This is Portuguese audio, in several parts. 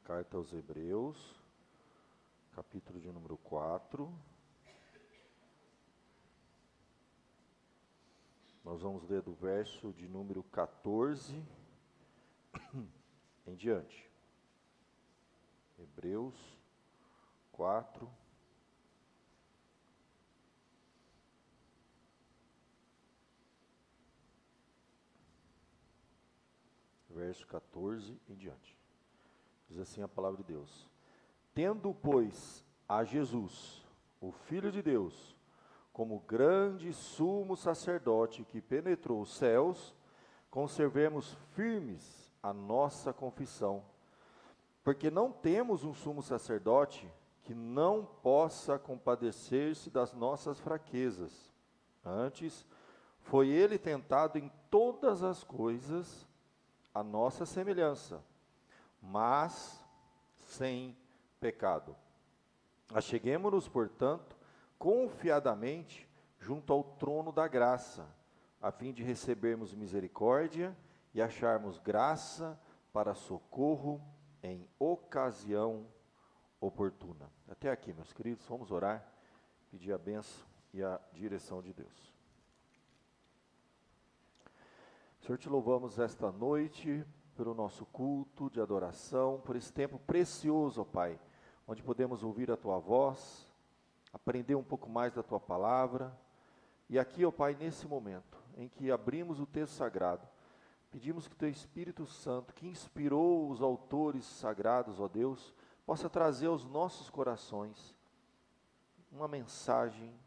Carta aos Hebreus, capítulo de número 4. Nós vamos ler do verso de número 14 em diante. Hebreus 4. Verso 14 em diante. Diz assim a palavra de Deus: Tendo, pois, a Jesus, o Filho de Deus, como grande sumo sacerdote que penetrou os céus, conservemos firmes a nossa confissão, porque não temos um sumo sacerdote que não possa compadecer-se das nossas fraquezas. Antes, foi ele tentado em todas as coisas, a nossa semelhança, mas sem pecado. Acheguemo-nos, portanto, confiadamente junto ao trono da graça, a fim de recebermos misericórdia e acharmos graça para socorro em ocasião oportuna. Até aqui, meus queridos, vamos orar, pedir a bênção e a direção de Deus. Senhor, te louvamos esta noite pelo nosso culto de adoração, por esse tempo precioso, ó Pai, onde podemos ouvir a Tua voz, aprender um pouco mais da Tua palavra. E aqui, ó Pai, nesse momento em que abrimos o texto sagrado, pedimos que o Teu Espírito Santo, que inspirou os autores sagrados, ó Deus, possa trazer aos nossos corações uma mensagem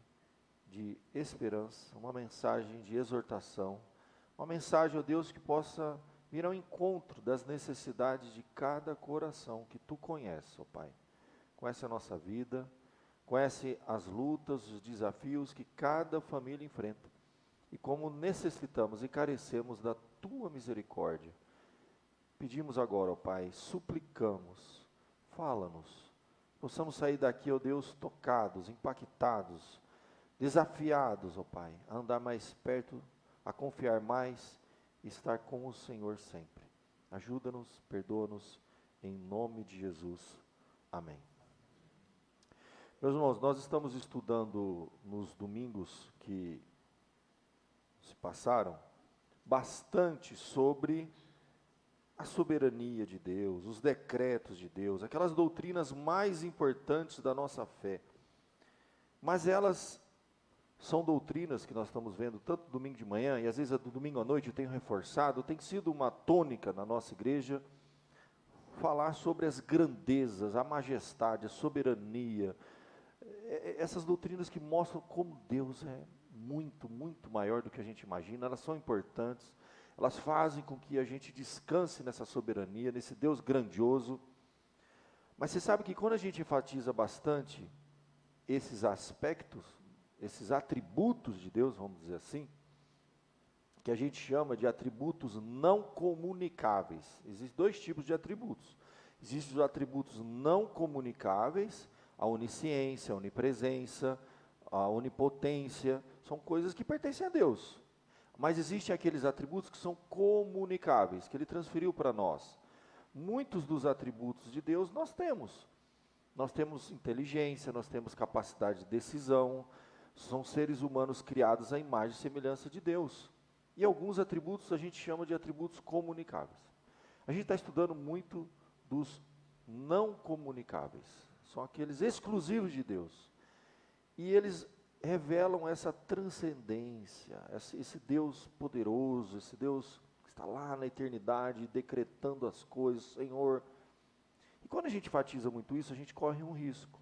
de esperança, uma mensagem de exortação, uma mensagem, ó Deus, que possa vir ao encontro das necessidades de cada coração que Tu conheces, ó Pai. Conhece a nossa vida, conhece as lutas, os desafios que cada família enfrenta. E como necessitamos e carecemos da Tua misericórdia, pedimos agora, ó Pai, suplicamos, fala-nos, possamos sair daqui, ó Deus, tocados, impactados, desafiados, ó Pai, a andar mais perto, a confiar mais e estar com o Senhor sempre. Ajuda-nos, perdoa-nos, em nome de Jesus. Amém. Meus irmãos, nós estamos estudando nos domingos que se passaram bastante sobre a soberania de Deus, os decretos de Deus, aquelas doutrinas mais importantes da nossa fé. Mas elas são doutrinas que nós estamos vendo tanto domingo de manhã, e às vezes do domingo à noite eu tenho reforçado, tem sido uma tônica na nossa igreja, falar sobre as grandezas, a majestade, a soberania, essas doutrinas que mostram como Deus é muito, muito maior do que a gente imagina. Elas são importantes, elas fazem com que a gente descanse nessa soberania, nesse Deus grandioso. Mas você sabe que quando a gente enfatiza bastante esses aspectos, esses atributos de Deus, vamos dizer assim, que a gente chama de atributos não comunicáveis. Existem dois tipos de atributos. Existem os atributos não comunicáveis, a onisciência, a onipresença, a onipotência, são coisas que pertencem a Deus. Mas existem aqueles atributos que são comunicáveis, que Ele transferiu para nós. Muitos dos atributos de Deus nós temos. Nós temos inteligência, nós temos capacidade de decisão, são seres humanos criados à imagem e semelhança de Deus. E alguns atributos a gente chama de atributos comunicáveis. A gente está estudando muito dos não comunicáveis. São aqueles exclusivos de Deus. E eles revelam essa transcendência, esse Deus poderoso, esse Deus que está lá na eternidade, decretando as coisas, Senhor. E quando a gente enfatiza muito isso, a gente corre um risco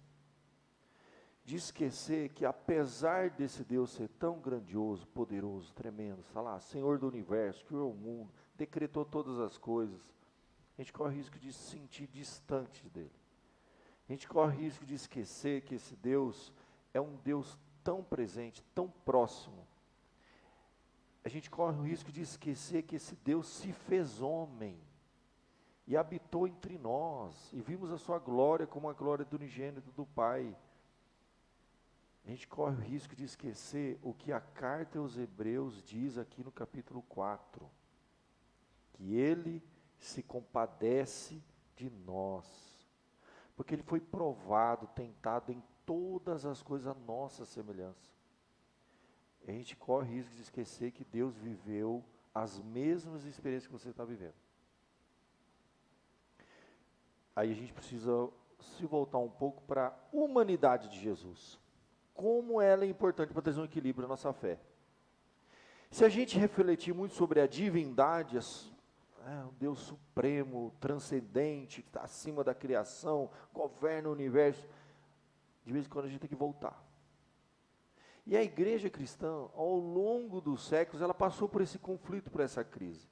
de esquecer que, apesar desse Deus ser tão grandioso, poderoso, tremendo, está lá, Senhor do universo, criou o mundo, decretou todas as coisas, a gente corre o risco de se sentir distante dele. A gente corre o risco de esquecer que esse Deus é um Deus tão presente, tão próximo. A gente corre o risco de esquecer que esse Deus se fez homem e habitou entre nós, e vimos a sua glória como a glória do unigênito do Pai. A gente corre o risco de esquecer o que a carta aos Hebreus diz aqui no capítulo 4, que Ele se compadece de nós. Porque ele foi provado, tentado em todas as coisas a nossa semelhança. A gente corre risco de esquecer que Deus viveu as mesmas experiências que você está vivendo. Aí a gente precisa se voltar um pouco para a humanidade de Jesus. Como ela é importante para trazer um equilíbrio na nossa fé. Se a gente refletir muito sobre a divindade, o Deus supremo, transcendente, que está acima da criação, governa o universo, de vez em quando a gente tem que voltar. E a igreja cristã, ao longo dos séculos, ela passou por esse conflito, por essa crise,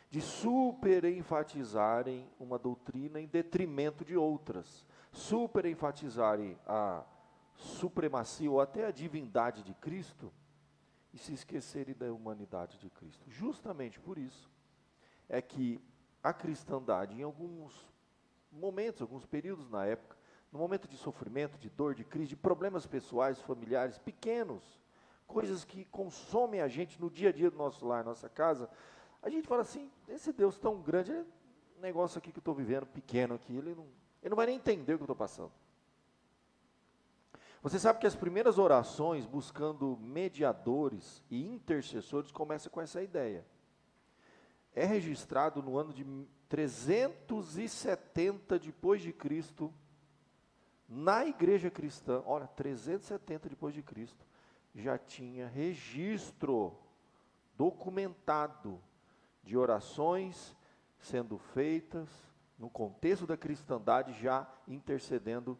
de super enfatizarem uma doutrina em detrimento de outras, super enfatizarem a supremacia ou até a divindade de Cristo, e se esquecerem da humanidade de Cristo. Justamente por isso é que a cristandade, em alguns momentos, alguns períodos na época, no momento de sofrimento, de dor, de crise, de problemas pessoais, familiares, pequenos, coisas que consomem a gente no dia a dia do nosso lar, nossa casa, a gente fala assim, esse Deus tão grande, negócio aqui que eu estou vivendo, pequeno aqui, ele não vai nem entender o que eu estou passando. Você sabe que as primeiras orações buscando mediadores e intercessores começam com essa ideia. É registrado no ano de 370 depois de Cristo, na igreja cristã, olha, 370 depois de Cristo, já tinha registro documentado de orações sendo feitas no contexto da cristandade, já intercedendo,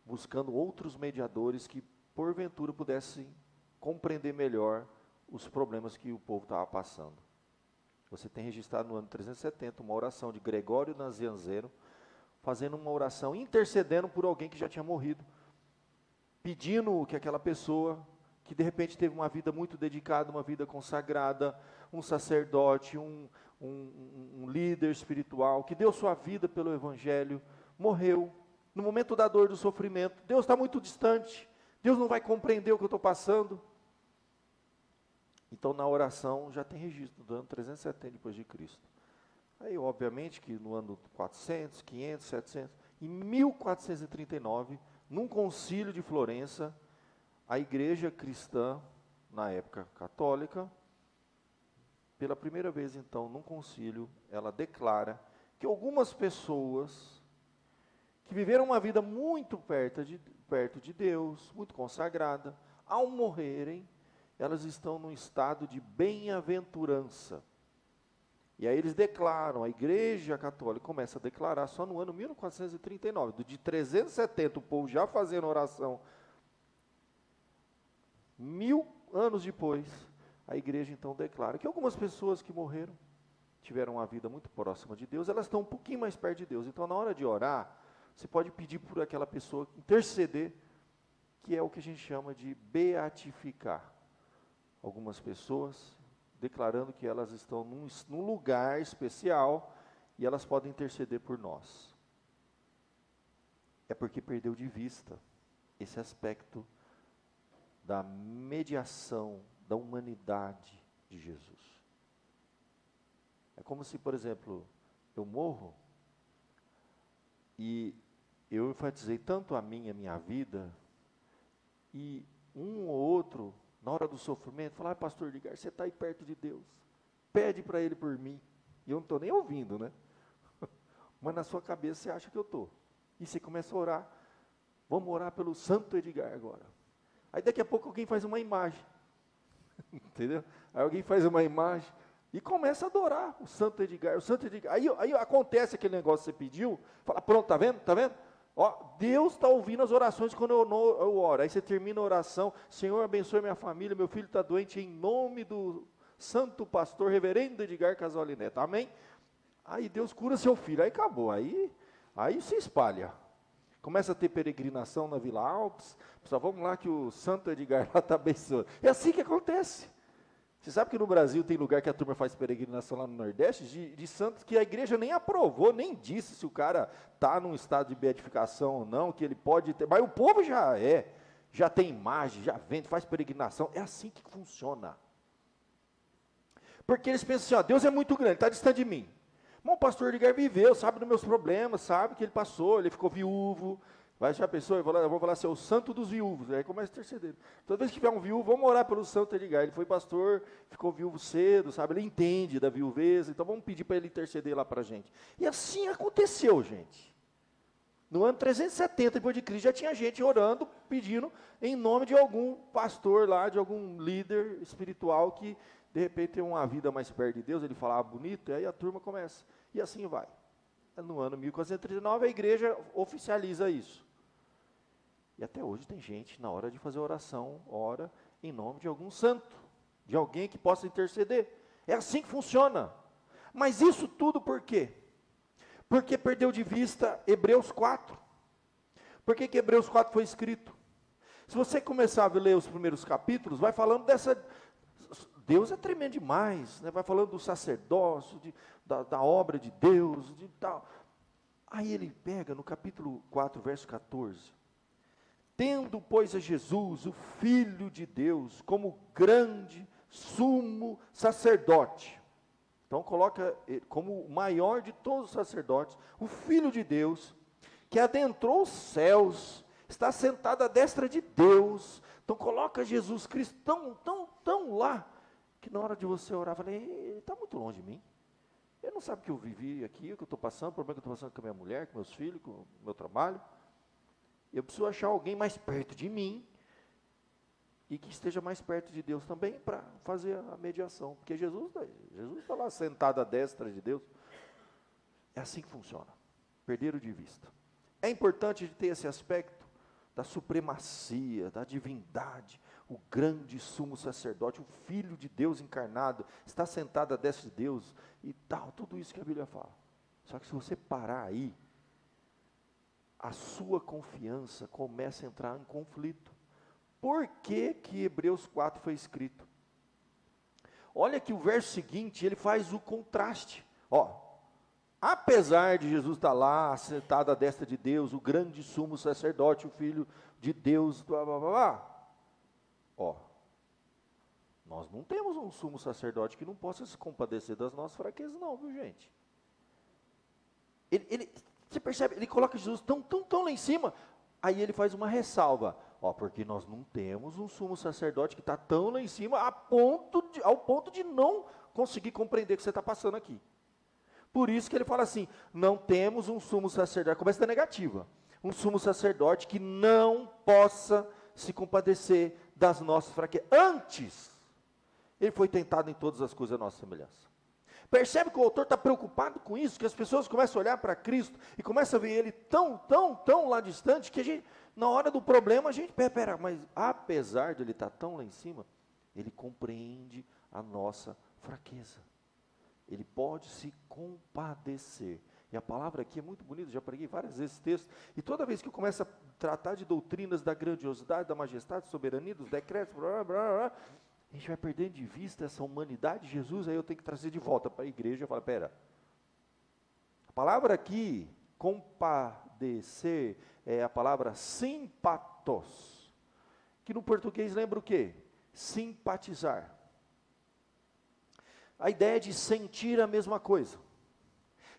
buscando outros mediadores que porventura pudessem compreender melhor os problemas que o povo estava passando. Você tem registrado no ano 370 uma oração de Gregório Nazianzeno, fazendo uma oração, intercedendo por alguém que já tinha morrido, pedindo que aquela pessoa, que de repente teve uma vida muito dedicada, uma vida consagrada, um sacerdote, um líder espiritual, que deu sua vida pelo Evangelho, morreu, no momento da dor, do sofrimento, Deus está muito distante, Deus não vai compreender o que eu estou passando. Então, na oração, já tem registro, do ano 370 depois de Cristo. Aí, obviamente, que no ano 400, 500, 700, em 1439, num concílio de Florença, a igreja cristã, na época católica, pela primeira vez, então, num concílio, ela declara que algumas pessoas que viveram uma vida muito perto de Deus, muito consagrada, ao morrerem, elas estão num estado de bem-aventurança. E aí eles declaram, a igreja católica começa a declarar só no ano 1439, de 370, o povo já fazendo oração, 1000 anos depois, a igreja então declara que algumas pessoas que morreram, tiveram uma vida muito próxima de Deus, elas estão um pouquinho mais perto de Deus. Então, na hora de orar, você pode pedir por aquela pessoa, interceder, que é o que a gente chama de beatificar. Algumas pessoas declarando que elas estão num lugar especial e elas podem interceder por nós. É porque perdeu de vista esse aspecto da mediação da humanidade de Jesus. É como se, por exemplo, eu morro e eu enfatizei tanto a minha vida, e um ou outro, na hora do sofrimento, fala, pastor Edgar, você está aí perto de Deus, pede para Ele por mim, e eu não estou nem ouvindo, né? Mas na sua cabeça você acha que eu estou, e você começa a orar, vamos orar pelo Santo Edgar agora, aí daqui a pouco alguém faz uma imagem, entendeu? Aí alguém faz uma imagem, e começa a adorar o Santo Edgar, aí acontece aquele negócio que você pediu, fala, pronto, tá vendo? Ó, Deus está ouvindo as orações quando eu oro. Aí você termina a oração, Senhor, abençoe minha família, meu filho está doente, em nome do santo pastor reverendo Edgar Casoli Neto, amém? Aí Deus cura seu filho, aí acabou, aí se espalha. Começa a ter peregrinação na Vila Alpes, pessoal, vamos lá que o santo Edgar lá está abençoando. É assim que acontece. Você sabe que no Brasil tem lugar que a turma faz peregrinação lá no Nordeste, de santos que a igreja nem aprovou, nem disse se o cara está num estado de beatificação ou não, que ele pode ter, mas o povo já tem imagem, já vende, faz peregrinação, é assim que funciona. Porque eles pensam assim, ó, Deus é muito grande, está distante de mim, Mas o pastor Edgar viveu, sabe dos meus problemas, sabe que ele passou, ele ficou viúvo. Vai, já pensou? Eu vou falar assim, é o santo dos viúvos. Aí começa a interceder. Toda vez que tiver um viúvo, vamos orar pelo santo Edgar. Ele foi pastor, ficou viúvo cedo, sabe? Ele entende da viuvez, então vamos pedir para ele interceder lá para a gente. E assim aconteceu, gente. No ano 370 depois de Cristo, já tinha gente orando, pedindo em nome de algum pastor lá, de algum líder espiritual que, de repente, tem uma vida mais perto de Deus, ele falava bonito, e aí a turma começa. E assim vai. No ano 1439, a igreja oficializa isso. E até hoje tem gente, na hora de fazer oração, ora em nome de algum santo, de alguém que possa interceder. É assim que funciona. Mas isso tudo por quê? Porque perdeu de vista Hebreus 4. Por que Hebreus 4 foi escrito? Se você começar a ler os primeiros capítulos, vai falando dessa... Deus é tremendo demais, né? Vai falando do sacerdócio, da obra de Deus, de tal. Aí ele pega no capítulo 4, verso 14. Tendo, pois, a Jesus, o Filho de Deus, como grande, sumo sacerdote. Então coloca como o maior de todos os sacerdotes, o Filho de Deus, que adentrou os céus, está sentado à destra de Deus. Então coloca Jesus Cristo tão lá, que na hora de você orar, eu falei, ele está muito longe de mim. Ele não sabe o que eu vivi aqui, o que eu estou passando, o problema que eu estou passando com a minha mulher, com meus filhos, com o meu trabalho. Eu preciso achar alguém mais perto de mim, e que esteja mais perto de Deus também, para fazer a mediação. Porque Jesus está lá sentado à destra de Deus. É assim que funciona. Perderam de vista. É importante ter esse aspecto da supremacia, da divindade. O grande sumo sacerdote, o Filho de Deus encarnado, está sentado à destra de Deus, e tal, tudo isso que a Bíblia fala. Só que se você parar aí, a sua confiança começa a entrar em conflito. Por que que Hebreus 4 foi escrito? Olha que o verso seguinte, ele faz o contraste. Apesar de Jesus estar lá, sentado à destra de Deus, o grande sumo sacerdote, o Filho de Deus, blá, blá, blá, blá. Nós não temos um sumo sacerdote que não possa se compadecer das nossas fraquezas não, viu gente? Você percebe, ele coloca Jesus tão lá em cima, aí ele faz uma ressalva, porque nós não temos um sumo sacerdote que está tão lá em cima, ao ponto de não conseguir compreender o que você está passando aqui. Por isso que ele fala assim, não temos um sumo sacerdote, começa da negativa, um sumo sacerdote que não possa se compadecer das nossas fraquezas. Antes, ele foi tentado em todas as coisas à nossa semelhança. Percebe que o autor está preocupado com isso, que as pessoas começam a olhar para Cristo e começam a ver ele tão lá distante, que a gente, na hora do problema, a gente, pera, mas apesar de ele estar tão lá em cima, ele compreende a nossa fraqueza. Ele pode se compadecer. E a palavra aqui é muito bonita, já preguei várias vezes esse texto, e toda vez que eu começo a tratar de doutrinas da grandiosidade, da majestade, soberania, dos decretos, blá, blá, blá, a gente vai perdendo de vista essa humanidade de Jesus, aí eu tenho que trazer de volta para a igreja e falar, pera, a palavra aqui, compadecer, é a palavra simpatos, que no português lembra o quê? Simpatizar. A ideia de sentir a mesma coisa,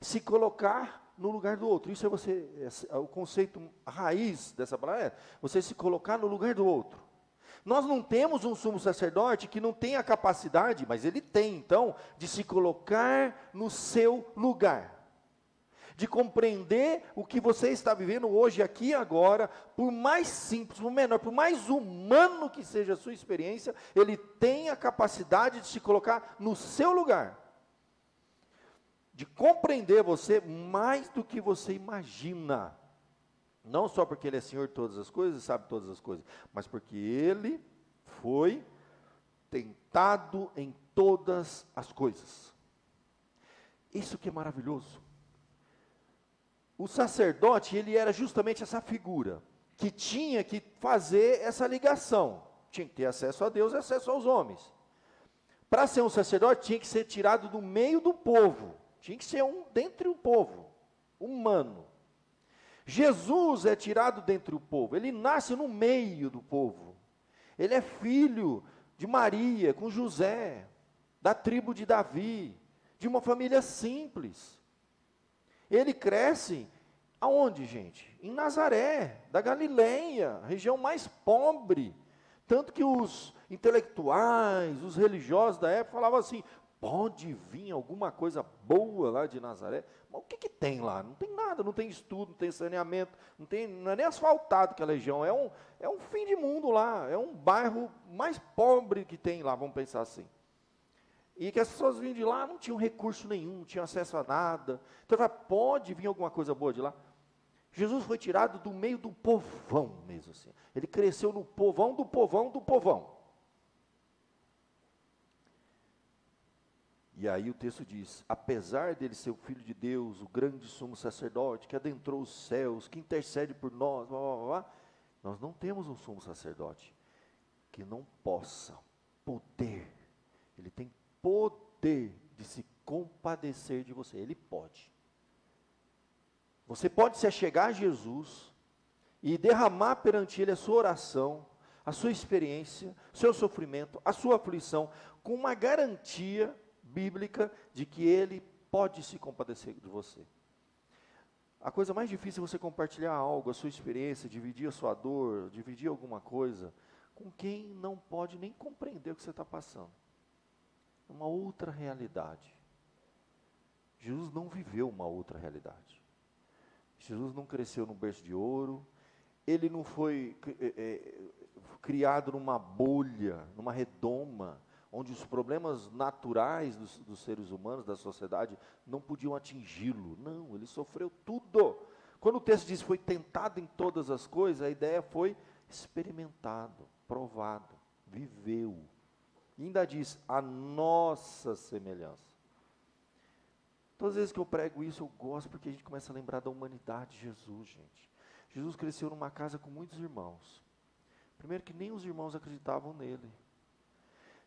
se colocar no lugar do outro, isso é o conceito raiz dessa palavra, você se colocar no lugar do outro. Nós não temos um sumo sacerdote que não tem a capacidade, mas ele tem então, de se colocar no seu lugar, de compreender o que você está vivendo hoje, aqui e agora, por mais simples, por menor, por mais humano que seja a sua experiência, ele tem a capacidade de se colocar no seu lugar, de compreender você mais do que você imagina. Não só porque ele é Senhor de todas as coisas, sabe todas as coisas, mas porque ele foi tentado em todas as coisas. Isso que é maravilhoso. O sacerdote, ele era justamente essa figura, que tinha que fazer essa ligação. Tinha que ter acesso a Deus e acesso aos homens. Para ser um sacerdote, tinha que ser tirado do meio do povo. Tinha que ser dentre o povo, humano. Jesus é tirado dentre o povo, ele nasce no meio do povo, ele é filho de Maria, com José, da tribo de Davi, de uma família simples, Ele cresce aonde, gente? Em Nazaré, da Galileia, região mais pobre. Tanto que os intelectuais, os religiosos da época falavam assim, pode vir alguma coisa boa lá de Nazaré. Mas o que, que tem lá? Não tem nada, não tem estudo, não tem saneamento, não é nem asfaltado aquela região, é um fim de mundo lá, é um bairro mais pobre que tem lá, vamos pensar assim. E que as pessoas vinham de lá, não tinham recurso nenhum, não tinham acesso a nada. Então, pode vir alguma coisa boa de lá? Jesus foi tirado do meio do povão mesmo assim. Ele cresceu no povão do povão do povão. E aí o texto diz, apesar dele ser o Filho de Deus, o grande sumo sacerdote, que adentrou os céus, que intercede por nós, blá, blá, blá, nós não temos um sumo sacerdote que não possa poder, ele tem poder de se compadecer de você, ele pode. Você pode se achegar a Jesus e derramar perante ele a sua oração, a sua experiência, seu sofrimento, a sua aflição, com uma garantia bíblica de que ele pode se compadecer de você. A coisa mais difícil é você compartilhar algo, a sua experiência, dividir a sua dor, dividir alguma coisa, com quem não pode nem compreender o que você está passando. É uma outra realidade. Jesus não viveu uma outra realidade. Jesus não cresceu num berço de ouro, ele não foi criado numa bolha, numa redoma, onde os problemas naturais dos seres humanos, da sociedade, não podiam atingi-lo. Não, ele sofreu tudo. Quando o texto diz foi tentado em todas as coisas, a ideia foi experimentado, provado, viveu. E ainda diz, a nossa semelhança. Todas as vezes que eu prego isso, eu gosto, porque a gente começa a lembrar da humanidade de Jesus, gente. Jesus cresceu numa casa com muitos irmãos. Primeiro que nem os irmãos acreditavam nele.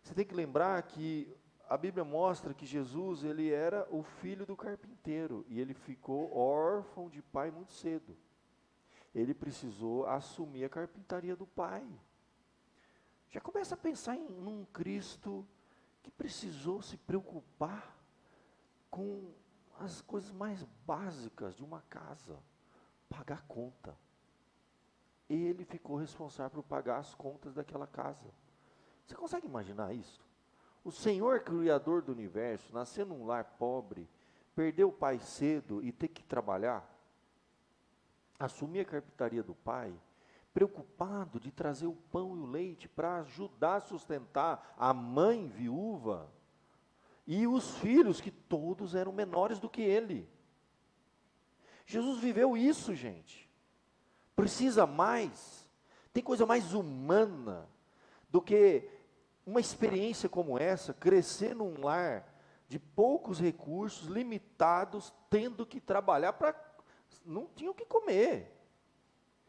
Você tem que lembrar que a Bíblia mostra que Jesus, ele era o filho do carpinteiro, e ele ficou órfão de pai muito cedo. Ele precisou assumir a carpintaria do pai. Já começa a pensar num Cristo que precisou se preocupar com as coisas mais básicas de uma casa, pagar conta. Ele ficou responsável por pagar as contas daquela casa. Você consegue imaginar isso? O Senhor Criador do Universo, nascer num lar pobre, perder o pai cedo e ter que trabalhar, assumir a carpintaria do pai, preocupado de trazer o pão e o leite para ajudar a sustentar a mãe viúva, e os filhos, que todos eram menores do que ele. Jesus viveu isso, gente. Precisa mais. Tem coisa mais humana do que uma experiência como essa, crescer num lar de poucos recursos, limitados, tendo que trabalhar para... Não tinha o que comer.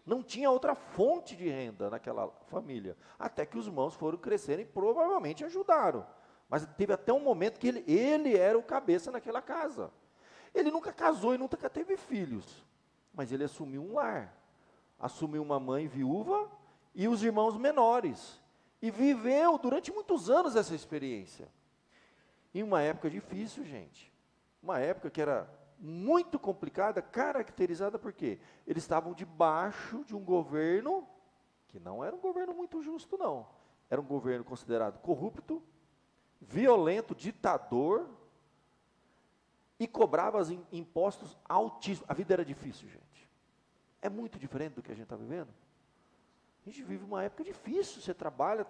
Não tinha outra fonte de renda naquela família. Até que os irmãos foram crescerem e provavelmente ajudaram. Mas teve até um momento que ele era o cabeça naquela casa. Ele nunca casou e nunca teve filhos. Mas ele assumiu um lar. Assumiu uma mãe viúva e os irmãos menores. E viveu durante muitos anos essa experiência. Em uma época difícil, gente. Uma época que era muito complicada, caracterizada por quê? Eles estavam debaixo de um governo que não era um governo muito justo, não. Era um governo considerado corrupto, violento, ditador, e cobrava impostos altíssimos. A vida era difícil, gente. É muito diferente do que a gente está vivendo. A gente vive uma época difícil. Você trabalha,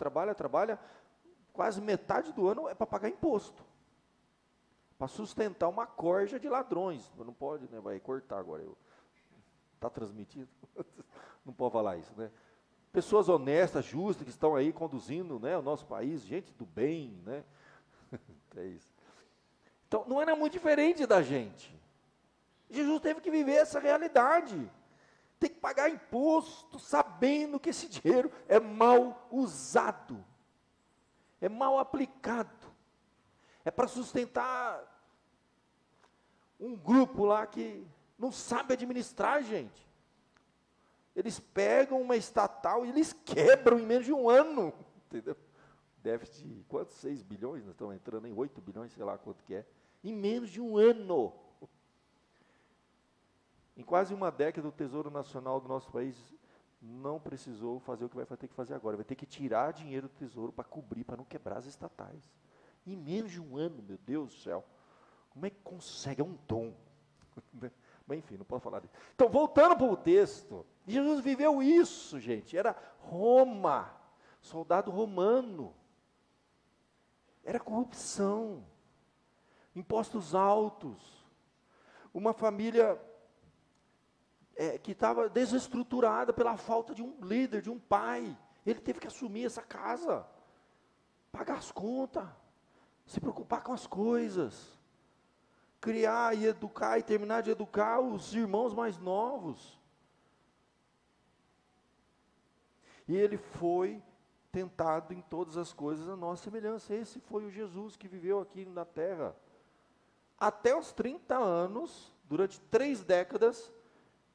quase metade do ano é para pagar imposto. Para sustentar uma corja de ladrões. Não pode, né? Vai cortar agora. Está transmitido? Não pode falar isso, né? Pessoas honestas, justas, que estão aí conduzindo, né, o nosso país, gente do bem, né? É isso. Então, não era muito diferente da gente. Jesus teve que viver essa realidade. Tem que pagar imposto, sabendo que esse dinheiro é mal usado. É mal aplicado. É para sustentar um grupo lá que não sabe administrar, gente. Eles pegam uma estatal e eles quebram em menos de um ano. Entendeu? Déficit de quantos? 6 bilhões? Nós estamos entrando em 8 bilhões, sei lá quanto que é. Em menos de um ano. Em quase uma década, o Tesouro Nacional do nosso país não precisou fazer o que vai ter que fazer agora. Vai ter que tirar dinheiro do Tesouro para cobrir, para não quebrar as estatais. Em menos de um ano, meu Deus do céu. Como é que consegue? É um dom. Mas enfim, não posso falar disso. Então, voltando para o texto, Jesus viveu isso, gente. Era Roma, soldado romano. Era corrupção, impostos altos, uma família que estava desestruturada pela falta de um líder, de um pai. Ele teve que assumir essa casa, pagar as contas, se preocupar com as coisas, criar e educar e terminar de educar os irmãos mais novos. E ele foi tentado em todas as coisas a nossa semelhança. Esse foi o Jesus que viveu aqui na terra. Até os 30 anos, durante 3 décadas,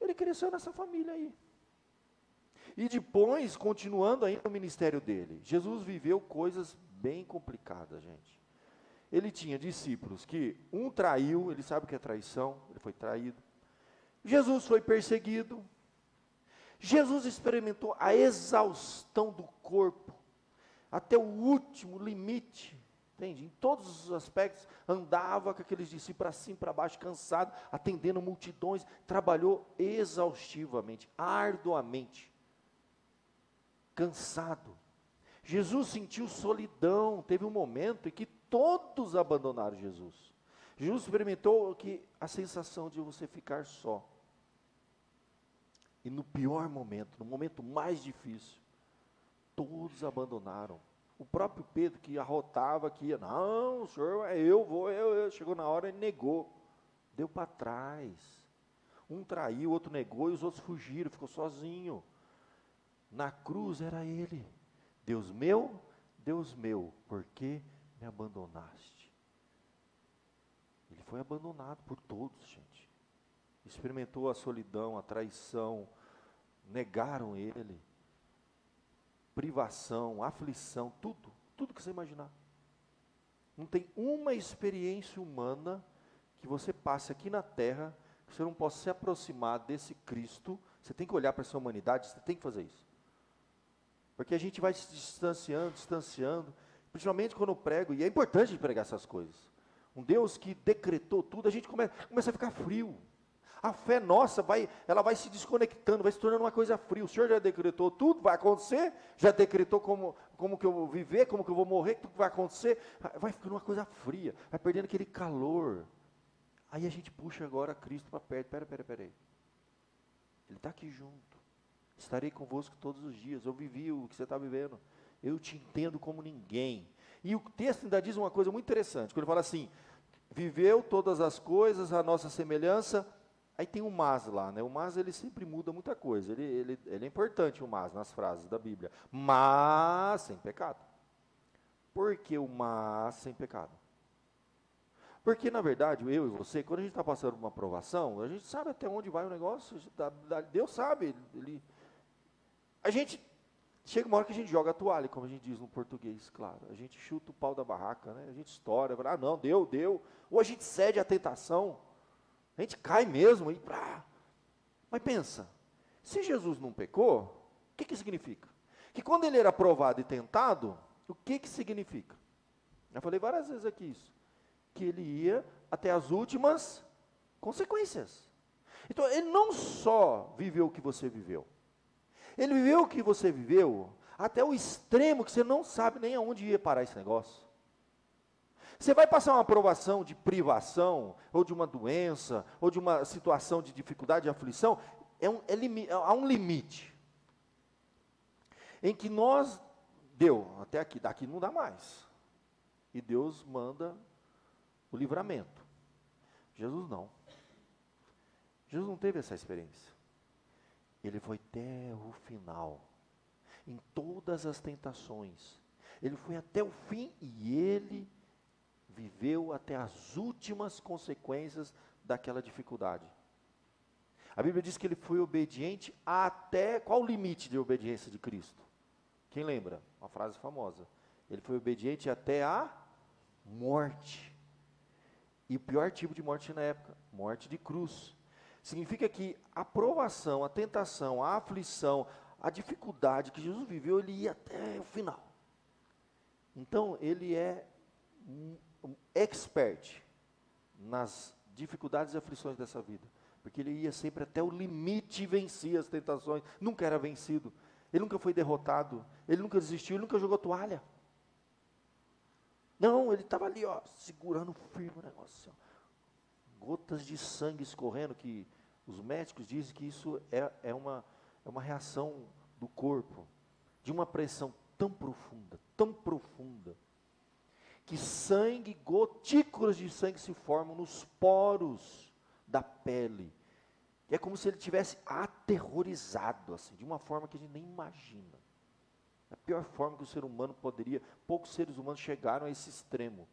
ele cresceu nessa família aí. E depois, continuando ainda no ministério dele, Jesus viveu coisas bem complicadas, gente. Ele tinha discípulos que um traiu, ele sabe o que é traição, ele foi traído. Jesus foi perseguido. Jesus experimentou a exaustão do corpo, até o último limite, entende? Em todos os aspectos, andava com aqueles discípulos para cima e para baixo, cansado, atendendo multidões, trabalhou exaustivamente, arduamente, cansado. Jesus sentiu solidão, teve um momento em que todos abandonaram Jesus. Jesus experimentou a sensação de você ficar só. E no pior momento, no momento mais difícil, todos abandonaram. O próprio Pedro, que arrotava, que ia, não, o senhor, eu vou. Chegou na hora, ele negou. Deu para trás. Um traiu, o outro negou, e os outros fugiram, ficou sozinho. Na cruz era ele. Deus meu, por que me abandonaste? Ele foi abandonado por todos, gente. Experimentou a solidão, a traição, negaram ele, privação, aflição, tudo que você imaginar. Não tem uma experiência humana que você passe aqui na terra, que você não possa se aproximar desse Cristo. Você tem que olhar para essa humanidade, você tem que fazer isso. Porque a gente vai se distanciando, principalmente quando eu prego, e é importante pregar essas coisas. Um Deus que decretou tudo, a gente começa a ficar frio. A fé nossa ela vai se desconectando, vai se tornando uma coisa fria. O Senhor já decretou tudo, vai acontecer, já decretou como que eu vou viver, como que eu vou morrer, tudo que vai acontecer, vai ficando uma coisa fria, vai perdendo aquele calor. Aí a gente puxa agora Cristo para perto. Pera aí. Ele está aqui junto. Estarei convosco todos os dias. Eu vivi o que você está vivendo. Eu te entendo como ninguém. E o texto ainda diz uma coisa muito interessante, quando ele fala assim, viveu todas as coisas, a nossa semelhança. Aí tem o mas lá, né? O mas ele sempre muda muita coisa. Ele é importante o mas nas frases da Bíblia. Mas sem pecado. Por que o mas sem pecado? Porque, na verdade, eu e você, quando a gente está passando por uma aprovação, a gente sabe até onde vai o negócio, Deus sabe. A gente, chega uma hora que a gente joga a toalha, como a gente diz no português, claro. A gente chuta o pau da barraca, né? A gente estoura, fala, não, deu. Ou a gente cede à tentação. A gente cai mesmo. Mas pensa, se Jesus não pecou, o que significa? Que quando ele era provado e tentado, o que significa? Eu falei várias vezes aqui isso. Que ele ia até as últimas consequências. Então, ele não só viveu o que você viveu. Ele viveu o que você viveu até o extremo que você não sabe nem aonde ia parar esse negócio. Você vai passar uma provação de privação, ou de uma doença, ou de uma situação de dificuldade, de aflição, há um limite. Em que deu, até aqui, daqui não dá mais. E Deus manda o livramento. Jesus não. Jesus não teve essa experiência. Ele foi até o final. Em todas as tentações. Ele foi até o fim e ele viveu até as últimas consequências daquela dificuldade. A Bíblia diz que ele foi obediente até... Qual o limite de obediência de Cristo? Quem lembra? Uma frase famosa. Ele foi obediente até a morte. E o pior tipo de morte na época, morte de cruz. Significa que a provação, a tentação, a aflição, a dificuldade que Jesus viveu, ele ia até o final. Então, ele é um expert nas dificuldades e aflições dessa vida. Porque ele ia sempre até o limite e vencia as tentações. Nunca era vencido. Ele nunca foi derrotado. Ele nunca desistiu, ele nunca jogou toalha. Não, ele estava ali, ó, segurando firme o negócio. Ó. Gotas de sangue escorrendo, que os médicos dizem que isso é uma reação do corpo, de uma pressão tão profunda, que sangue, gotículas de sangue se formam nos poros da pele. E é como se ele tivesse aterrorizado, assim, de uma forma que a gente nem imagina. A pior forma que o ser humano poderia, poucos seres humanos chegaram a esse extremo.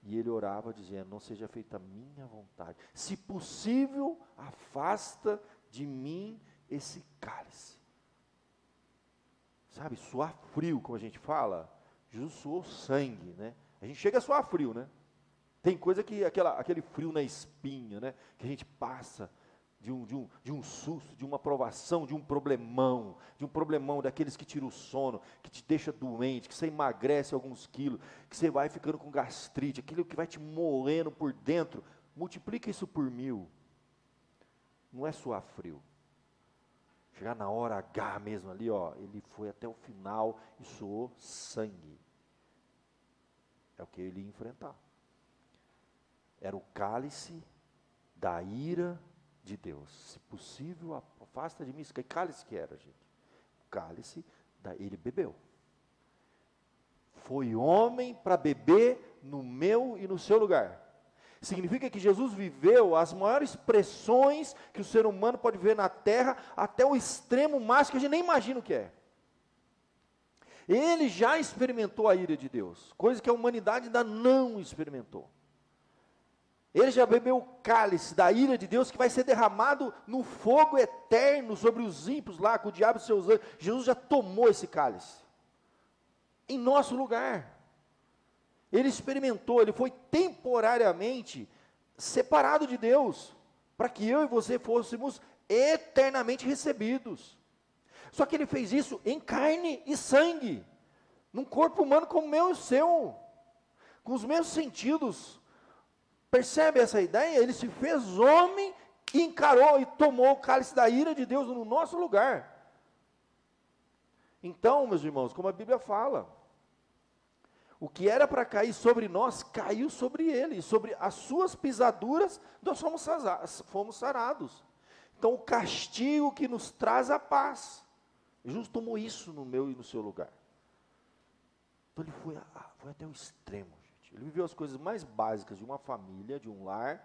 E ele orava dizendo, não seja feita a minha vontade. Se possível, afasta de mim esse cálice. Sabe, suar frio, como a gente fala, Jesus suou sangue, né? A gente chega a suar frio, né? Tem coisa que, aquele frio na espinha, né? Que a gente passa de um susto, de uma provação, de um problemão daqueles que tiram o sono, que te deixa doente, que você emagrece alguns quilos, que você vai ficando com gastrite, aquilo que vai te moendo por dentro, multiplica isso por 1000. Não é suar frio. Chegar na hora H mesmo ali, ó, ele foi até o final e suou sangue. É o que ele ia enfrentar. Era o cálice da ira de Deus. Se possível, afasta de mim. Que cálice que era, gente? O cálice, ele bebeu. Foi homem para beber no meu e no seu lugar. Significa que Jesus viveu as maiores pressões que o ser humano pode ver na terra, até o extremo máximo que a gente nem imagina o que é. Ele já experimentou a ira de Deus, coisa que a humanidade ainda não experimentou. Ele já bebeu o cálice da ira de Deus, que vai ser derramado no fogo eterno sobre os ímpios lá, com o diabo e seus anjos. Jesus já tomou esse cálice, em nosso lugar. Ele experimentou, ele foi temporariamente separado de Deus, para que eu e você fôssemos eternamente recebidos. Só que ele fez isso em carne e sangue, num corpo humano como o meu e o seu, com os mesmos sentidos. Percebe essa ideia? Ele se fez homem e encarou e tomou o cálice da ira de Deus no nosso lugar. Então, meus irmãos, como a Bíblia fala, o que era para cair sobre nós, caiu sobre ele, e sobre as suas pisaduras, nós fomos sarados. Então, o castigo que nos traz a paz, Jesus tomou isso no meu e no seu lugar. Então, ele foi até o extremo. Ele viveu as coisas mais básicas de uma família, de um lar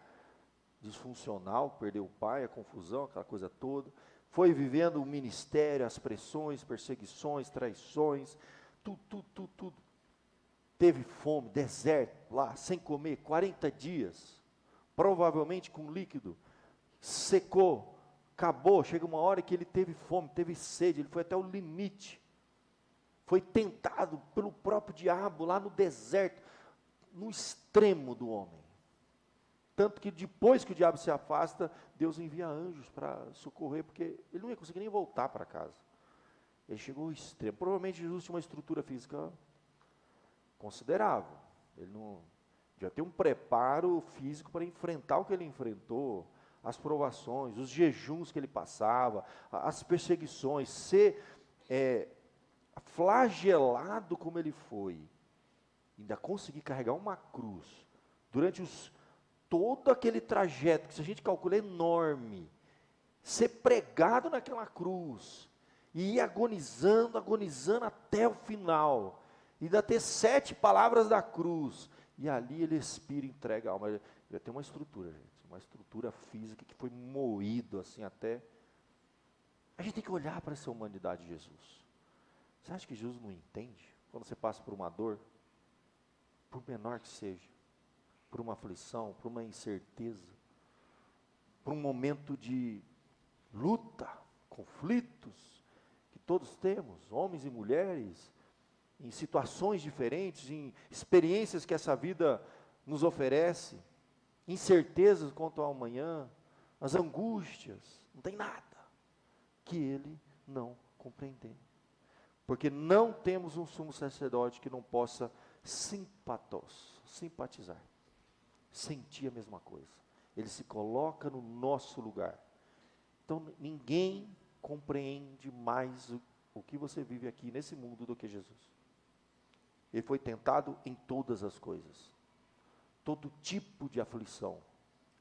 disfuncional, perdeu o pai, a confusão, aquela coisa toda. Foi vivendo o ministério, as pressões, perseguições, traições, tudo. Teve fome, deserto lá, sem comer, 40 dias, provavelmente com líquido, secou, acabou. Chega uma hora que ele teve fome, teve sede, ele foi até o limite. Foi tentado pelo próprio diabo lá no deserto, no extremo do homem. Tanto que depois que o diabo se afasta, Deus envia anjos para socorrer, porque ele não ia conseguir nem voltar para casa. Ele chegou ao extremo. Provavelmente Jesus tinha uma estrutura física considerável. Ele não devia ter um preparo físico para enfrentar o que ele enfrentou, as provações, os jejuns que ele passava, as perseguições, ser flagelado como ele foi. Ainda conseguir carregar uma cruz, durante todo aquele trajeto, que se a gente calcula é enorme, ser pregado naquela cruz, e ir agonizando até o final, ainda ter 7 palavras da cruz, e ali ele expira e entrega a alma. Ele já tem uma estrutura, gente, uma estrutura física que foi moído assim até. A gente tem que olhar para essa humanidade de Jesus. Você acha que Jesus não entende? Quando você passa por uma dor, por menor que seja, por uma aflição, por uma incerteza, por um momento de luta, conflitos, que todos temos, homens e mulheres, em situações diferentes, em experiências que essa vida nos oferece, incertezas quanto ao amanhã, as angústias, não tem nada que ele não compreender. Porque não temos um sumo sacerdote que não possa simpatizar, sentir a mesma coisa. Ele se coloca no nosso lugar. Então ninguém compreende mais o que você vive aqui nesse mundo do que Jesus. Ele foi tentado em todas as coisas, todo tipo de aflição,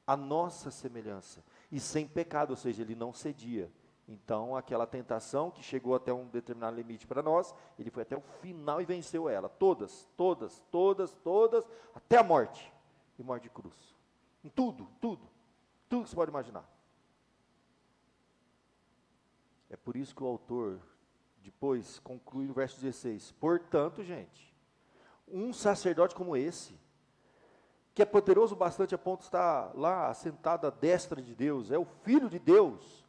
a nossa semelhança, e sem pecado, ou seja, ele não cedia. Então, aquela tentação que chegou até um determinado limite para nós, ele foi até o final e venceu ela, todas, até a morte, e morte de cruz. Em tudo que você pode imaginar. É por isso que o autor, depois, conclui no verso 16, portanto, gente, um sacerdote como esse, que é poderoso bastante a ponto de estar lá, sentado à destra de Deus, é o Filho de Deus,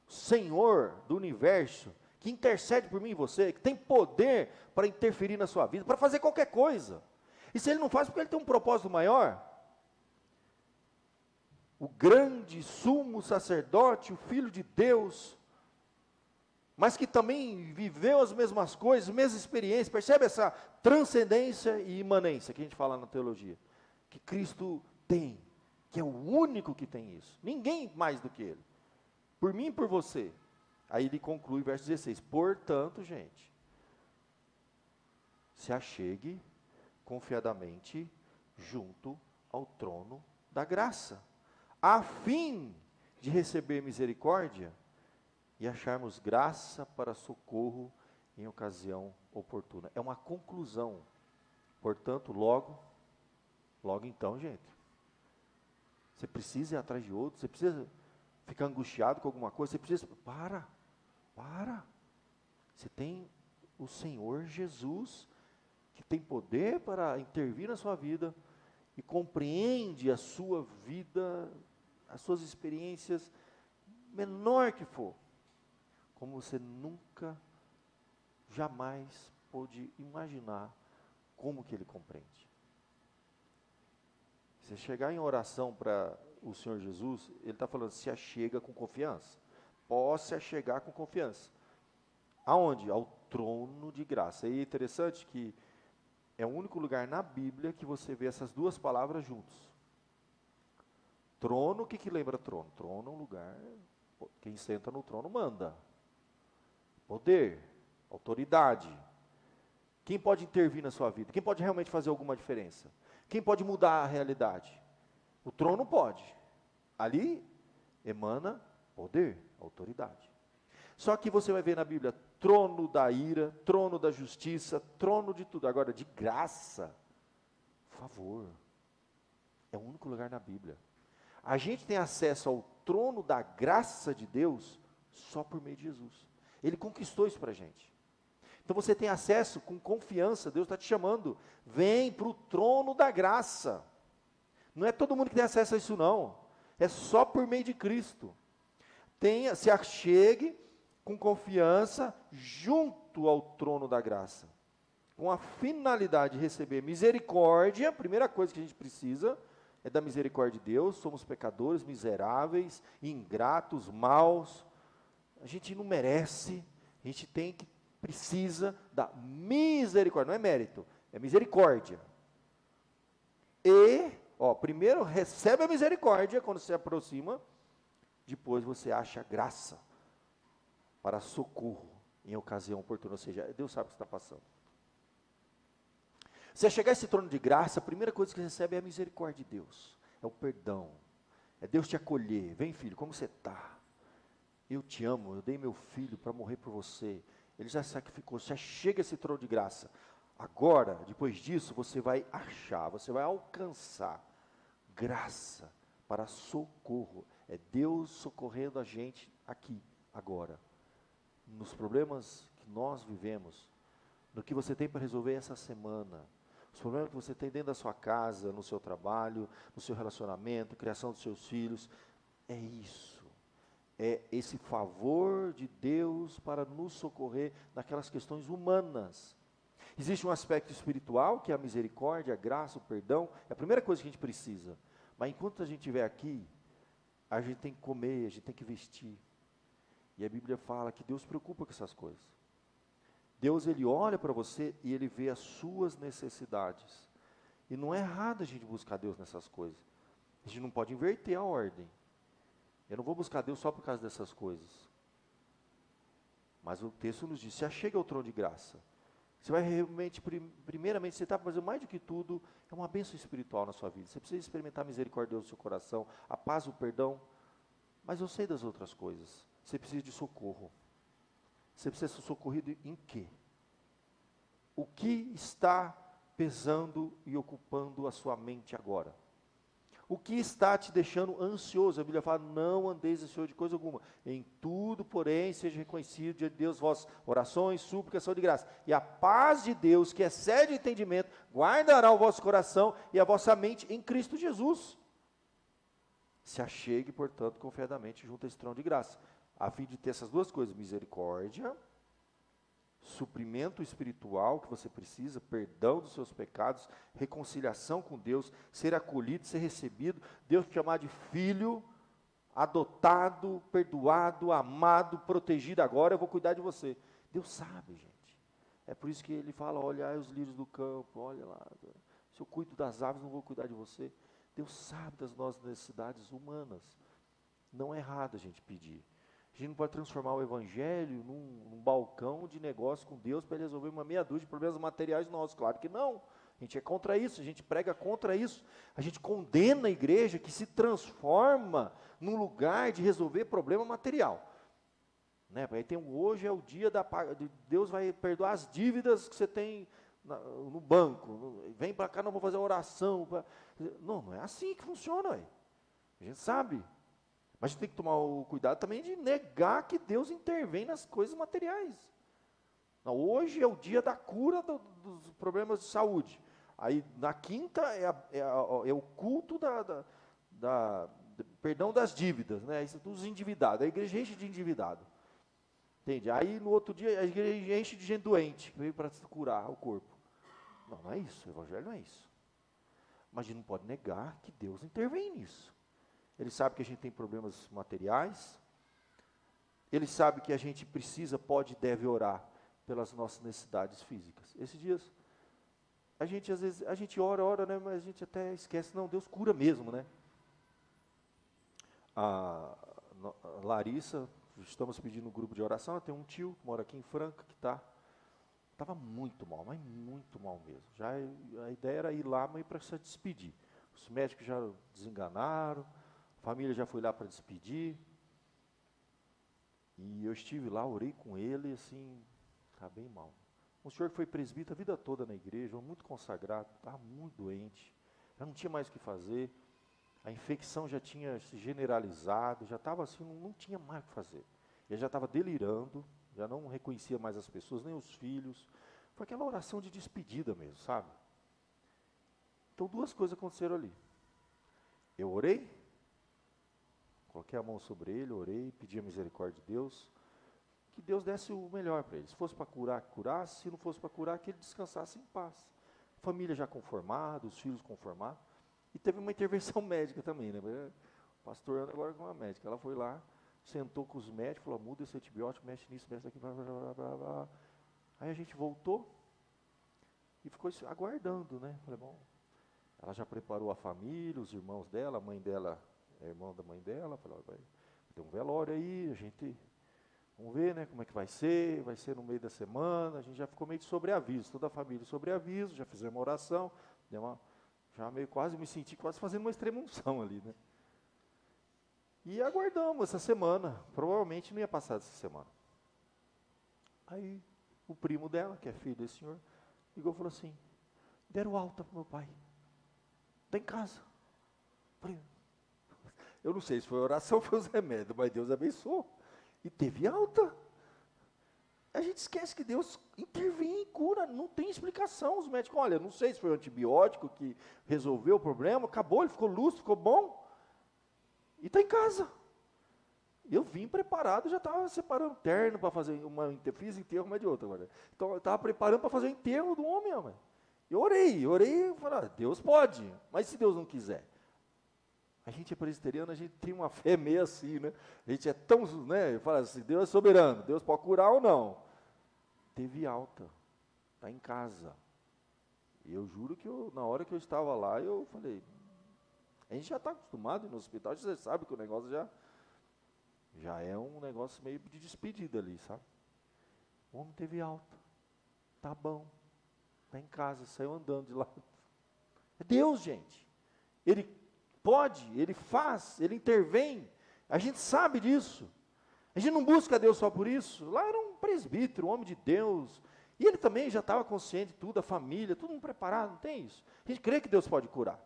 Senhor do universo, que intercede por mim e você, que tem poder para interferir na sua vida, para fazer qualquer coisa. E se ele não faz, porque ele tem um propósito maior. O grande sumo sacerdote, o Filho de Deus, mas que também viveu as mesmas coisas, mesmas experiências, percebe essa transcendência e imanência que a gente fala na teologia, que Cristo tem, que é o único que tem isso, ninguém mais do que Ele. Por mim e por você. Aí ele conclui, verso 16, portanto, gente, se achegue confiadamente junto ao trono da graça, a fim de receber misericórdia e acharmos graça para socorro em ocasião oportuna. É uma conclusão. Portanto, logo então, gente, você precisa ir atrás de outro, você precisa ficar angustiado com alguma coisa, você precisa, para, você tem o Senhor Jesus, que tem poder para intervir na sua vida, e compreende a sua vida, as suas experiências, menor que for, como você nunca, jamais pôde imaginar como que Ele compreende. Você chegar em oração para o Senhor Jesus, Ele está falando, se achega com confiança. Possa se achegar com confiança. Aonde? Ao trono de graça. E é interessante que é o único lugar na Bíblia que você vê essas duas palavras juntos. Trono, o que lembra trono? Trono é um lugar, quem senta no trono manda. Poder, autoridade. Quem pode intervir na sua vida? Quem pode realmente fazer alguma diferença? Quem pode mudar a realidade? O trono pode. Ali emana poder, autoridade. Só que você vai ver na Bíblia trono da ira, trono da justiça, trono de tudo. Agora, de graça, favor. É o único lugar na Bíblia. A gente tem acesso ao trono da graça de Deus só por meio de Jesus. Ele conquistou isso para a gente. Então você tem acesso com confiança, Deus está te chamando, vem para o trono da graça. Não é todo mundo que tem acesso a isso não, é só por meio de Cristo. Se achegue com confiança junto ao trono da graça, com a finalidade de receber misericórdia. A primeira coisa que a gente precisa é da misericórdia de Deus. Somos pecadores, miseráveis, ingratos, maus, a gente não merece, a gente precisa da misericórdia, não é mérito, é misericórdia. E, primeiro recebe a misericórdia quando se aproxima, depois você acha graça para socorro em ocasião oportuna, ou seja, Deus sabe o que está passando. Se chegar a esse trono de graça, a primeira coisa que você recebe é a misericórdia de Deus, é o perdão, é Deus te acolher. Vem, filho, como você está? Eu te amo, eu dei meu filho para morrer por você, Ele já sacrificou. Você chega a esse trono de graça. Agora, depois disso, você vai achar, você vai alcançar graça para socorro. É Deus socorrendo a gente aqui, agora. Nos problemas que nós vivemos, no que você tem para resolver essa semana, os problemas que você tem dentro da sua casa, no seu trabalho, no seu relacionamento, criação dos seus filhos, é isso. É esse favor de Deus para nos socorrer naquelas questões humanas. Existe um aspecto espiritual, que é a misericórdia, a graça, o perdão, é a primeira coisa que a gente precisa. Mas enquanto a gente estiver aqui, a gente tem que comer, a gente tem que vestir. E a Bíblia fala que Deus se preocupa com essas coisas. Deus, Ele olha para você e Ele vê as suas necessidades. E não é errado a gente buscar Deus nessas coisas. A gente não pode inverter a ordem. Eu não vou buscar Deus só por causa dessas coisas. Mas o texto nos diz, se achega ao trono de graça. Você vai realmente, primeiramente, você está fazendo mais do que tudo, é uma bênção espiritual na sua vida. Você precisa experimentar a misericórdia de Deus no seu coração, a paz, o perdão. Mas eu sei das outras coisas. Você precisa de socorro. Você precisa ser socorrido em quê? O que está pesando e ocupando a sua mente agora? O que está te deixando ansioso? A Bíblia fala, não andeis ansioso de coisa alguma. Em tudo, porém, seja reconhecido diante de Deus vossas orações, súplicas, ação de graça. E a paz de Deus, que excede o entendimento, guardará o vosso coração e a vossa mente em Cristo Jesus. Se achegue, portanto, confiadamente junto a esse trono de graça, a fim de ter essas duas coisas, misericórdia, suprimento espiritual que você precisa, perdão dos seus pecados, reconciliação com Deus, ser acolhido, ser recebido, Deus te chamar de filho, adotado, perdoado, amado, protegido, agora eu vou cuidar de você. Deus sabe, gente. É por isso que Ele fala, olha os lírios do campo, olha lá, se eu cuido das aves, não vou cuidar de você. Deus sabe das nossas necessidades humanas. Não é errado a gente pedir. A gente não pode transformar o evangelho num balcão de negócio com Deus para ele resolver uma meia dúzia de problemas materiais nossos. Claro que não. A gente é contra isso, a gente prega contra isso. A gente condena a igreja que se transforma num lugar de resolver problema material. Né? Aí hoje é o dia de Deus vai perdoar as dívidas que você tem no banco. Vem para cá, não vou fazer oração. Não é assim que funciona. Ué. A gente sabe. Mas a gente tem que tomar o cuidado também de negar que Deus intervém nas coisas materiais. Não, hoje é o dia da cura dos problemas de saúde. Aí na quinta é o culto perdão das dívidas, né? Isso dos endividados. A igreja enche de endividado. Entende? Aí no outro dia a igreja enche de gente doente, que veio para curar o corpo. Não é isso, o evangelho não é isso. Mas a gente não pode negar que Deus intervém nisso. Ele sabe que a gente tem problemas materiais. Ele sabe que a gente precisa, pode e deve orar pelas nossas necessidades físicas. Esses dias, às vezes, a gente ora, né, mas a gente até esquece, não, Deus cura mesmo, né? A Larissa, estamos pedindo um grupo de oração, tem um tio que mora aqui em Franca, que estava muito mal, mas muito mal mesmo. Já a ideia era ir lá, mas para se despedir. Os médicos já desenganaram, a família já foi lá para despedir. E eu estive lá, orei com ele, assim, está bem mal. Um senhor que foi presbítero a vida toda na igreja, muito consagrado, estava muito doente, já não tinha mais o que fazer, a infecção já tinha se generalizado, já estava assim, não tinha mais o que fazer. Ele já estava delirando, já não reconhecia mais as pessoas, nem os filhos. Foi aquela oração de despedida mesmo, sabe? Então, duas coisas aconteceram ali. Eu orei, coloquei a mão sobre ele, orei, pedi a misericórdia de Deus, que Deus desse o melhor para ele. Se fosse para curar, que curasse, se não fosse para curar, que ele descansasse em paz. Família já conformada, os filhos conformados. E teve uma intervenção médica também, né? O pastor anda agora com uma médica. Ela foi lá, sentou com os médicos, falou, muda esse antibiótico, mexe nisso, mexe aqui, blá, blá, blá, blá, blá. Aí a gente voltou e ficou aguardando, né? Falei, bom, ela já preparou a família, os irmãos dela, a mãe dela, é irmã da mãe dela, falou, vai ter um velório aí, a gente, vamos ver, né, como é que vai ser no meio da semana, a gente já ficou meio de sobreaviso, toda a família sobreaviso, já fizemos uma oração, já meio quase me senti quase fazendo uma extrema-unção ali, né. E aguardamos essa semana, provavelmente não ia passar essa semana. Aí, o primo dela, que é filho desse senhor, ligou e falou assim, deram alta para o meu pai, está em casa. Falei, eu não sei se foi oração ou foi os remédios, mas Deus abençoou. E teve alta. A gente esquece que Deus intervém e cura, não tem explicação. Os médicos, olha, não sei se foi o antibiótico que resolveu o problema, acabou, ele ficou lúcido, ficou bom. E está em casa. Eu vim preparado, já estava separando terno para fazer fiz enterro, mas de outra agora. Então eu estava preparando para fazer o enterro do homem, mano. Eu orei, falei, Deus pode, mas se Deus não quiser? A gente é presbiteriano, a gente tem uma fé meio assim, né? A gente é tão, né? Fala assim, Deus é soberano, Deus pode curar ou não. Teve alta, está em casa. E eu juro que na hora que eu estava lá, eu falei, a gente já está acostumado a ir no hospital, você sabe que o negócio já é um negócio meio de despedida ali, sabe? O homem teve alta, tá bom, está em casa, saiu andando de lá. É Deus, gente. Ele pode, Ele faz, Ele intervém. A gente sabe disso. A gente não busca Deus só por isso. Lá era um presbítero, um homem de Deus. E ele também já estava consciente de tudo, a família, tudo preparado, não tem isso. A gente crê que Deus pode curar.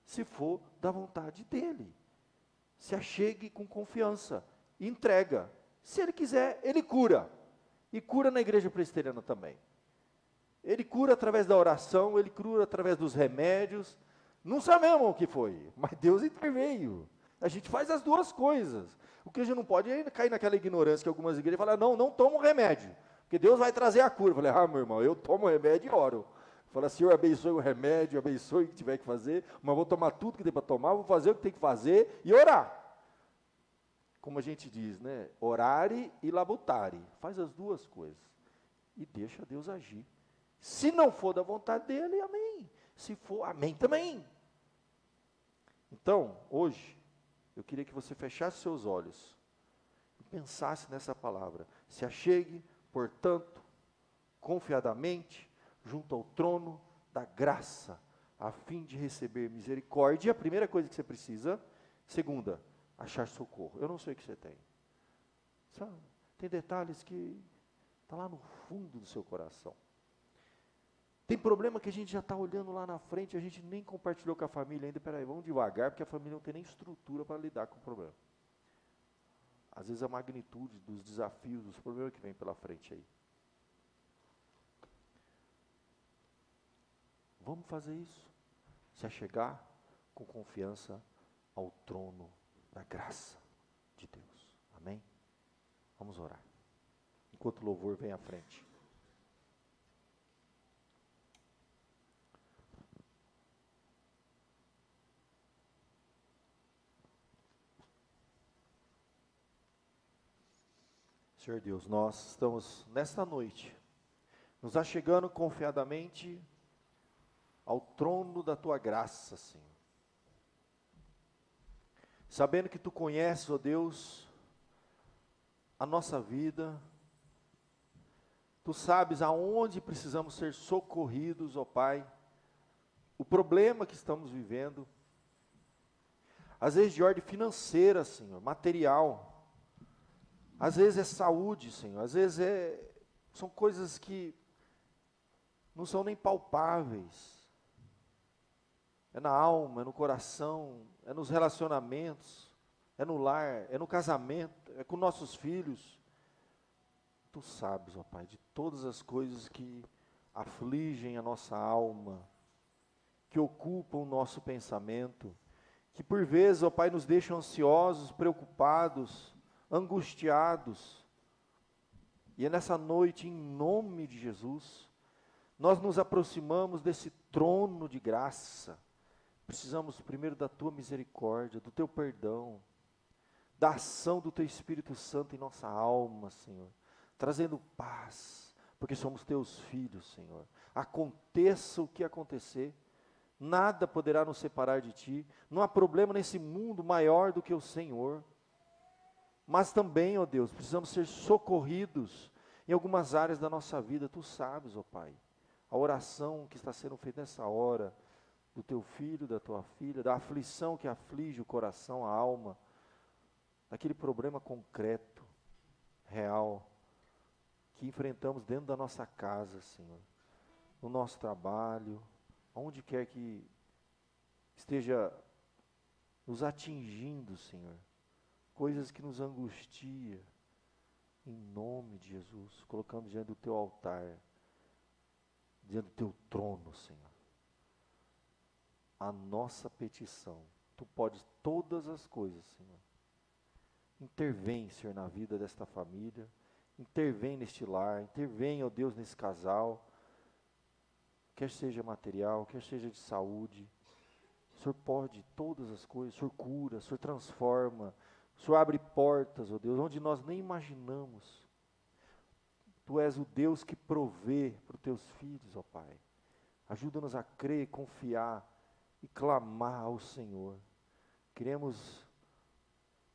Se for da vontade dEle. Se achegue com confiança. Entrega. Se Ele quiser, Ele cura. E cura na igreja presbiteriana também. Ele cura através da oração, Ele cura através dos remédios. Não sabemos o que foi, mas Deus interveio. A gente faz as duas coisas. O que a gente não pode é cair naquela ignorância que algumas igrejas falam, não toma o remédio, porque Deus vai trazer a cura. Eu falei, meu irmão, eu tomo o remédio e oro. Fala, Senhor, abençoe o remédio, abençoe o que tiver que fazer, mas vou tomar tudo que tem para tomar, vou fazer o que tem que fazer e orar. Como a gente diz, né? Orare e labutare. Faz as duas coisas. E deixa Deus agir. Se não for da vontade dEle, amém. Se for, amém também. Então, hoje, eu queria que você fechasse seus olhos e pensasse nessa palavra. Se achegue, portanto, confiadamente, junto ao trono da graça, a fim de receber misericórdia. A primeira coisa que você precisa. Segunda, achar socorro. Eu não sei o que você tem. Sabe? Tem detalhes que estão lá no fundo do seu coração. Tem problema que a gente já está olhando lá na frente, a gente nem compartilhou com a família ainda. Peraí, vamos devagar, porque a família não tem nem estrutura para lidar com o problema. Às vezes a magnitude dos desafios, dos problemas que vem pela frente aí. Vamos fazer isso. Se achegar com confiança ao trono da graça de Deus. Amém? Vamos orar. Enquanto o louvor vem à frente. Senhor Deus, nós estamos nesta noite, nos achegando confiadamente ao trono da Tua graça, Senhor. Sabendo que Tu conheces, ó Deus, a nossa vida, Tu sabes aonde precisamos ser socorridos, ó Pai, o problema que estamos vivendo, às vezes de ordem financeira, Senhor, material, às vezes é saúde, Senhor, às vezes são coisas que não são nem palpáveis. É na alma, é no coração, é nos relacionamentos, é no lar, é no casamento, é com nossos filhos. Tu sabes, ó Pai, de todas as coisas que afligem a nossa alma, que ocupam o nosso pensamento, que por vezes, ó Pai, nos deixam ansiosos, preocupados, angustiados. E é nessa noite, em nome de Jesus, nós nos aproximamos desse trono de graça. Precisamos primeiro da Tua misericórdia, do Teu perdão, da ação do Teu Espírito Santo em nossa alma, Senhor, trazendo paz, porque somos Teus filhos, Senhor. Aconteça o que acontecer, nada poderá nos separar de Ti, não há problema nesse mundo maior do que o Senhor. Mas também, ó Deus, precisamos ser socorridos em algumas áreas da nossa vida. Tu sabes, ó Pai, a oração que está sendo feita nessa hora, do Teu filho, da Tua filha, da aflição que aflige o coração, a alma, daquele problema concreto, real, que enfrentamos dentro da nossa casa, Senhor, no nosso trabalho, onde quer que esteja nos atingindo, Senhor, coisas que nos angustia, em nome de Jesus, colocamos diante do Teu altar, diante do Teu trono, Senhor, a nossa petição. Tu podes todas as coisas, Senhor. Intervém, Senhor, na vida desta família, intervém neste lar, intervém, ó Deus, nesse casal, quer seja material, quer seja de saúde. Senhor pode todas as coisas, o Senhor cura, o Senhor transforma, o Senhor abre portas, ó Deus, onde nós nem imaginamos. Tu és o Deus que provê para os teus filhos, ó Pai. Ajuda-nos a crer, confiar e clamar ao Senhor. Queremos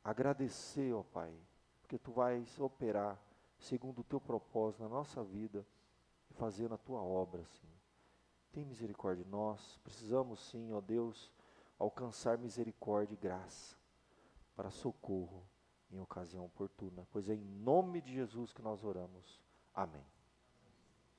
agradecer, ó Pai, porque Tu vais operar segundo o Teu propósito na nossa vida e fazendo a Tua obra, Senhor. Tem misericórdia de nós, precisamos sim, ó Deus, alcançar misericórdia e graça para socorro em ocasião oportuna, pois é em nome de Jesus que nós oramos. Amém.